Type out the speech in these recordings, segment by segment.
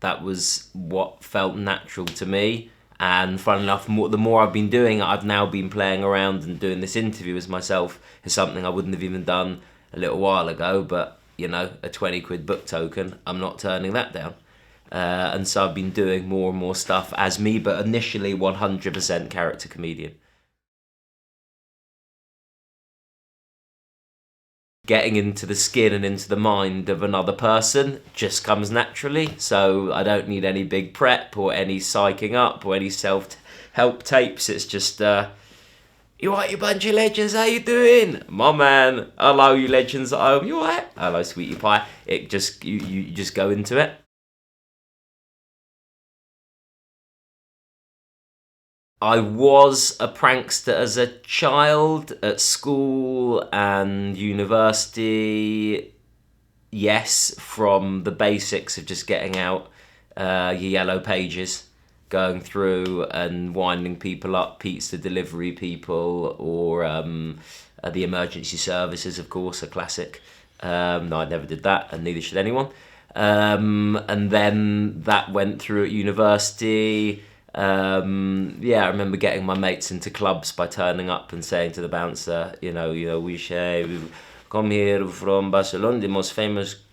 That was what felt natural to me. And funnily enough, the more I've been doing it, I've now been playing around and doing this interview as myself is something I wouldn't have even done a little while ago. But, you know, a 20 quid book token, I'm not turning that down. And so I've been doing more and more stuff as me, but initially 100% character comedian. Getting into the skin and into the mind of another person just comes naturally. So I don't need any big prep or any psyching up or any self-help tapes. It's just, you alright, you bunch of legends, how you doing? My man, hello, you legends at home, you alright? Hello, sweetie pie. It just, you just go into it. I was a prankster as a child at school and university. Yes, from the basics of just getting out your yellow pages, going through and winding people up, pizza delivery people, or the emergency services, of course, a classic. No, I never did that, and neither should anyone. And then that went through at university. I remember getting my mates into clubs by turning up and saying to the bouncer, we've come here from Barcelona,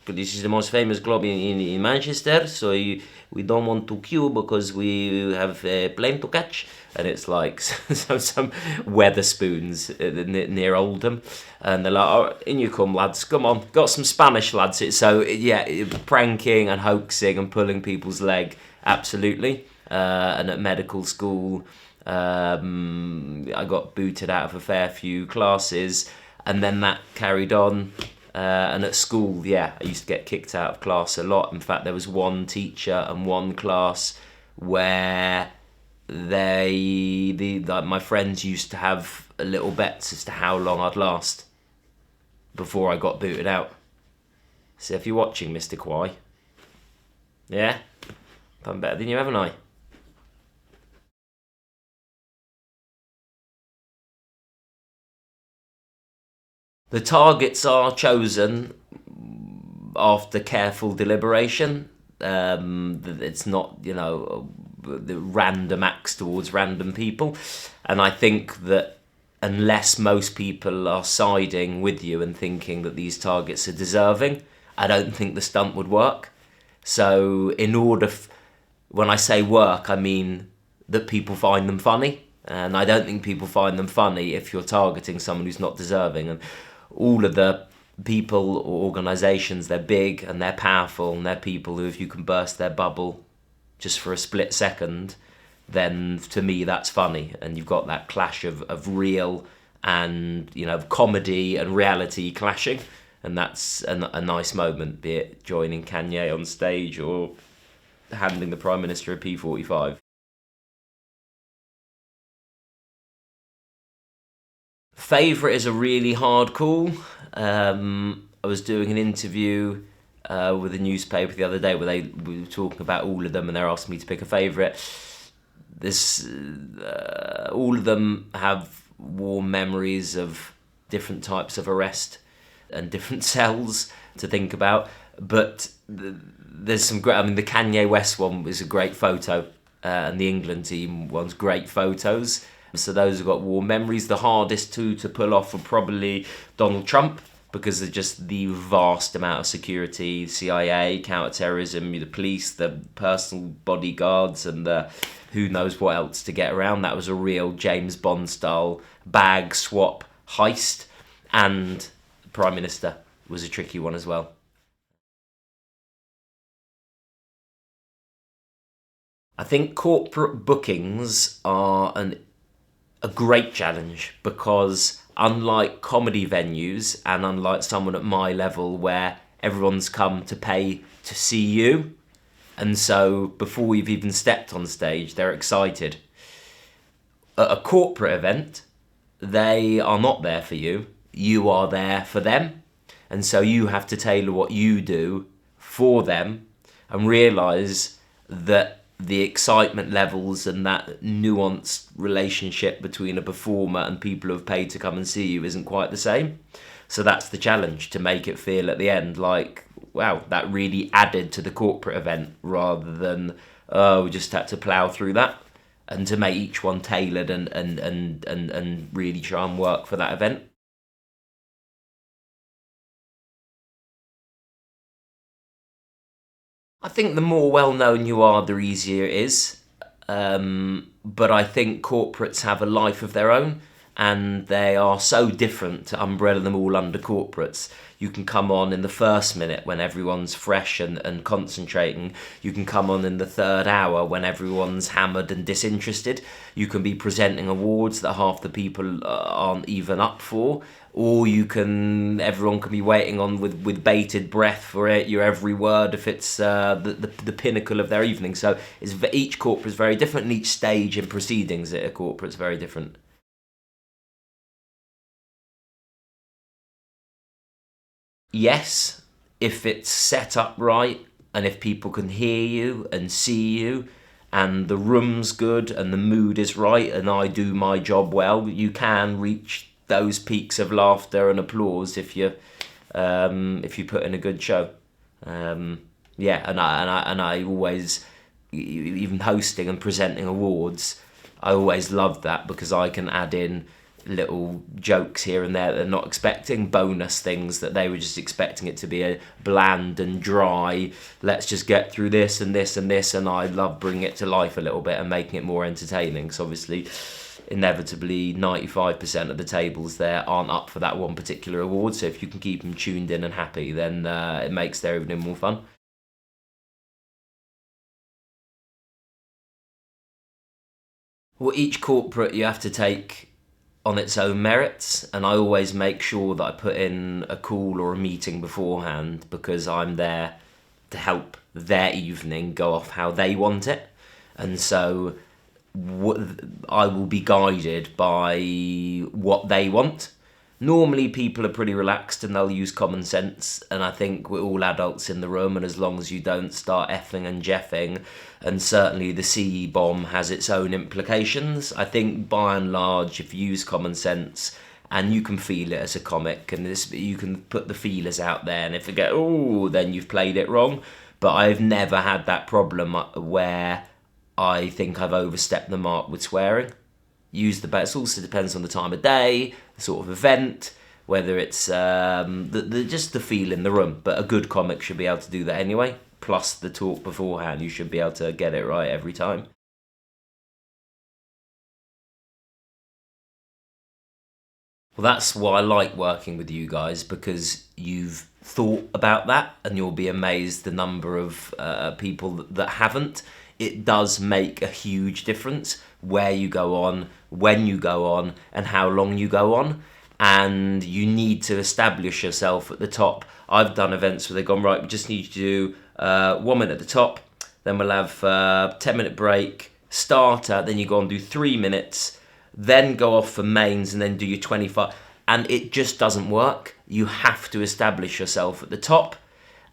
this is the most famous club in Manchester, so we don't want to queue because we have a plane to catch. And it's like some Weatherspoons near Oldham. And they're like, oh, in you come, lads, come on. Got some Spanish, lads. Pranking and hoaxing and pulling people's leg, absolutely. And at medical school, I got booted out of a fair few classes, and then that carried on. And at school, I used to get kicked out of class a lot. In fact, there was one teacher and one class where my friends used to have little bets as to how long I'd last before I got booted out. So if you're watching, Mr. Kwai, yeah, done better than you, haven't I? The targets are chosen after careful deliberation. It's not, the random acts towards random people. And I think that unless most people are siding with you and thinking that these targets are deserving, I don't think the stunt would work. So when I say work, I mean that people find them funny. And I don't think people find them funny if you're targeting someone who's not deserving. And all of the people or organisations, they're big and they're powerful and they're people who, if you can burst their bubble just for a split second, then to me that's funny. And you've got that clash of real and, comedy and reality clashing. And that's a nice moment, be it joining Kanye on stage or handing the Prime Minister a P45. Favourite is a really hard call. I was doing an interview with a newspaper the other day where we were talking about all of them and they're asking me to pick a favourite. All of them have warm memories of different types of arrest and different cells to think about. But there's some great... the Kanye West one was a great photo and the England team one's great photos. So those have got warm memories. The hardest two to pull off are probably Donald Trump, because of just the vast amount of security, CIA, counterterrorism, the police, the personal bodyguards, and the who knows what else to get around. That was a real James Bond style bag swap heist. And the Prime Minister was a tricky one as well. I think corporate bookings are a great challenge, because unlike comedy venues and unlike someone at my level where everyone's come to pay to see you, and so before you've even stepped on stage, they're excited. At a corporate event, they are not there for you. You are there for them. And so you have to tailor what you do for them and realise that the excitement levels and that nuanced relationship between a performer and people who have paid to come and see you isn't quite the same. So that's the challenge, to make it feel at the end like wow, that really added to the corporate event rather than, we just had to plough through that. And to make each one tailored and really try and work for that event. I think the more well-known you are, the easier it is. But I think corporates have a life of their own, and they are so different to umbrella them all under corporates. You can come on in the first minute when everyone's fresh and concentrating. You can come on in the third hour when everyone's hammered and disinterested. You can be presenting awards that half the people aren't even up for. Or everyone can be waiting on with bated breath for it, your every word, if it's the pinnacle of their evening. So each corporate is very different, and each stage in proceedings at a corporate is very different. Yes, if it's set up right, and if people can hear you and see you, and the room's good and the mood is right, and I do my job well, you can reach those peaks of laughter and applause if you put in a good show. Yeah, and I always, even hosting and presenting awards, I always love that because I can add in little jokes here and there that they're not expecting, bonus things that they were just expecting it to be a bland and dry, let's just get through this and this and this, and I love bringing it to life a little bit and making it more entertaining. So obviously, inevitably, 95% of the tables there aren't up for that one particular award, so if you can keep them tuned in and happy, then it makes their evening more fun. Well, each corporate you have to take on its own merits, and I always make sure that I put in a call or a meeting beforehand because I'm there to help their evening go off how they want it. And so I will be guided by what they want. Normally people are pretty relaxed and they'll use common sense, and I think we're all adults in the room, and as long as you don't start effing and jeffing, and certainly the CE bomb has its own implications, I think by and large if you use common sense and you can feel it as a comic, and you can put the feelers out there, and if they go, oh, then you've played it wrong. But I've never had that problem where I think I've overstepped the mark with swearing. It also depends on the time of day, the sort of event, whether it's just the feel in the room. But a good comic should be able to do that anyway. Plus the talk beforehand, you should be able to get it right every time. Well, that's why I like working with you guys, because you've thought about that, and you'll be amazed the number of people that haven't. It does make a huge difference where you go on, when you go on, and how long you go on. And you need to establish yourself at the top. I've done events where they've gone, right, we just need you to do 1 minute at the top, then we'll have a 10-minute break, starter, then you go on and do 3 minutes, then go off for mains, and then do your 25. And it just doesn't work. You have to establish yourself at the top,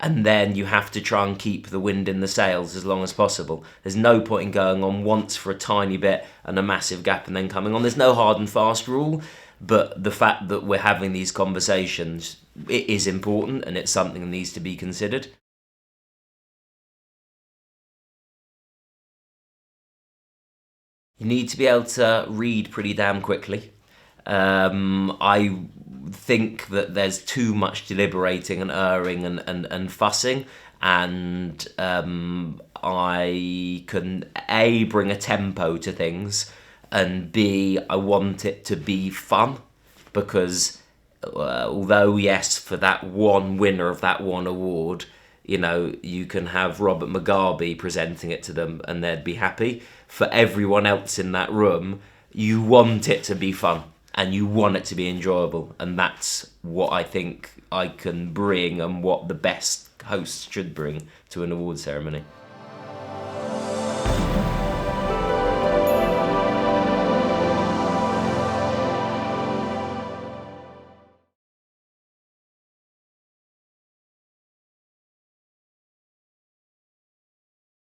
and then you have to try and keep the wind in the sails as long as possible. There's no point in going on once for a tiny bit and a massive gap and then coming on. There's no hard and fast rule, but the fact that we're having these conversations, it is important, and it's something that needs to be considered. You need to be able to read pretty damn quickly. I think that there's too much deliberating and erring and fussing, and I can A, bring a tempo to things, and B, I want it to be fun, because although yes, for that one winner of that one award, you can have Robert Mugabe presenting it to them and they'd be happy. For everyone else in that room, you want it to be fun and you want it to be enjoyable, and that's what I think I can bring and what the best hosts should bring to an award ceremony.